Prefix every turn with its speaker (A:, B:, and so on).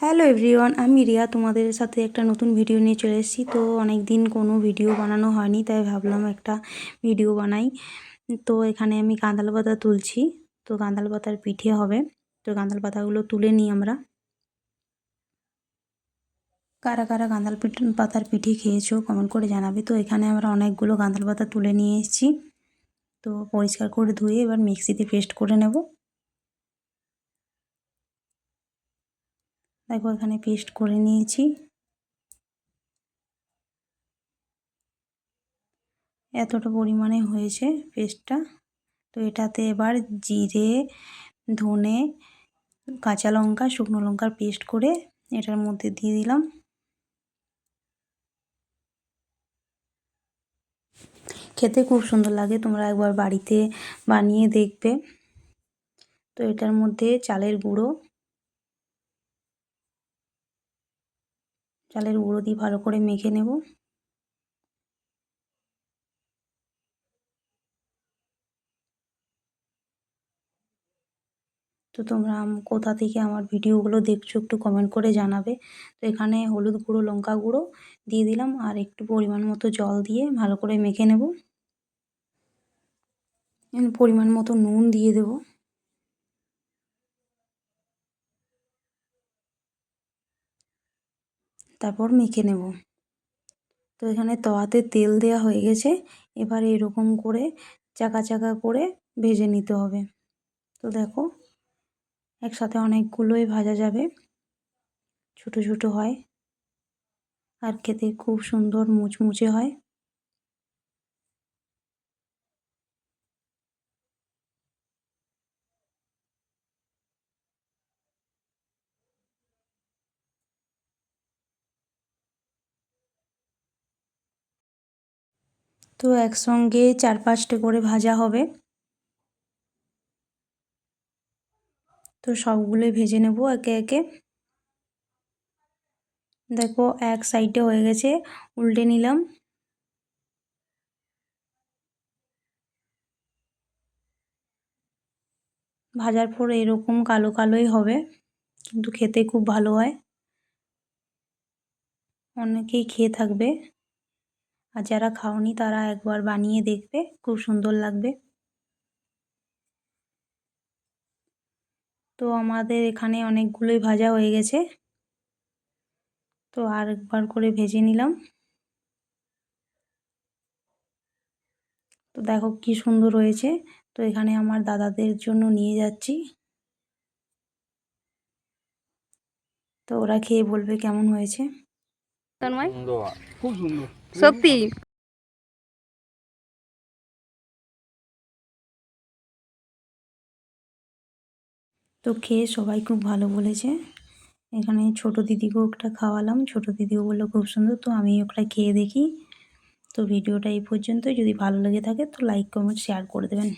A: Hello everyone, আমি রিয়া তোমাদের সাথে একটা নতুন ভিডিও নিয়ে চলে এসেছি। তো অনেক দিন কোনো ভিডিও বানানো হয়নি, তাই ভাবলাম একটা ভিডিও বানাই। তো এখানে আমি কাঁঠাল পাতা তুলছি। তো কাঁঠাল পাতার পিঠে হবে। তো কাঁঠাল পাতাগুলো তুলে নিই আমরা। কারা কারা কাঁঠাল পাতার পিঠে খেয়েছো কমেন্ট করে জানাবে। তো এখানে আমরা অনেকগুলো কাঁঠাল পাতা তুলে নিয়ে এসেছি। তো পরিষ্কার করে ধুয়ে এবার মিক্সিতে পেস্ট করে নেব। দেখো এখানে পেস্ট করে নিয়েছি। এতটা পরিমাণে হয়েছে পেস্টটা। তো এটাতে এবার জিরে, ধনে, কাঁচা লঙ্কা, শুকনো লঙ্কার পেস্ট করে এটার মধ্যে দিয়ে দিলাম। খেতে খুব সুন্দর লাগে, তোমরা একবার বাড়িতে বানিয়ে দেখবে। তো এটার মধ্যে চালের গুঁড়ো দিয়ে ভালো করে মেখে নেব। তো তোমরা কোথা থেকে আমার ভিডিওগুলো দেখছো একটু কমেন্ট করে জানাবে। তো এখানে হলুদ গুঁড়ো, লঙ্কা গুঁড়ো দিয়ে দিলাম আর একটু পরিমাণ মতো জল দিয়ে ভালো করে মেখে নেব। পরিমাণ মতো নুন দিয়ে দেব। তারপর মেখে নেব। তো এখানে তাওয়াতে তেল দেওয়া হয়ে গেছে। এবার এরকম করে চাকা চাকা করে ভেজে নিতে হবে। তো দেখো একসাথে অনেকগুলোই ভাজা যাবে, ছোট ছোট হয় আর খেতে খুব সুন্দর মুচমুচে হয়। তো একসঙ্গে 4-5টে করে ভাজা হবে। তো সবগুলোই ভেজে নেব একে একে। দেখো এক সাইডে হয়ে গেছে, উল্টে নিলাম। ভাজার পর এরকম কালো কালোই হবে, কিন্তু খেতে খুব ভালো হয়। অনেকেই খেয়ে থাকবে, আর যারা খাওনি তারা একবার বানিয়ে দেখবে, খুব সুন্দর লাগবে। তো আমাদের এখানে অনেকগুলোই ভাজা হয়ে গেছে। তো আর একবার করে ভেজে নিলাম। তো দেখো কি সুন্দর হয়েছে। তো এখানে আমার দাদাদের জন্য নিয়ে যাচ্ছি। তো ওরা খেয়ে বলবে কেমন হয়েছে।
B: খুব সুন্দর
C: সত্যি।
A: তো খেয়ে সবাই খুব ভালো বলেছে। এখানে ছোট দিদিকেও একটা খাওয়ালাম, ছোট দিদিও বললো খুব সুন্দর। তো আমি ওটা খেয়ে দেখি। তো ভিডিওটা এই পর্যন্ত, যদি ভালো লেগে থাকে তো লাইক কমেন্ট শেয়ার করে দেবেন।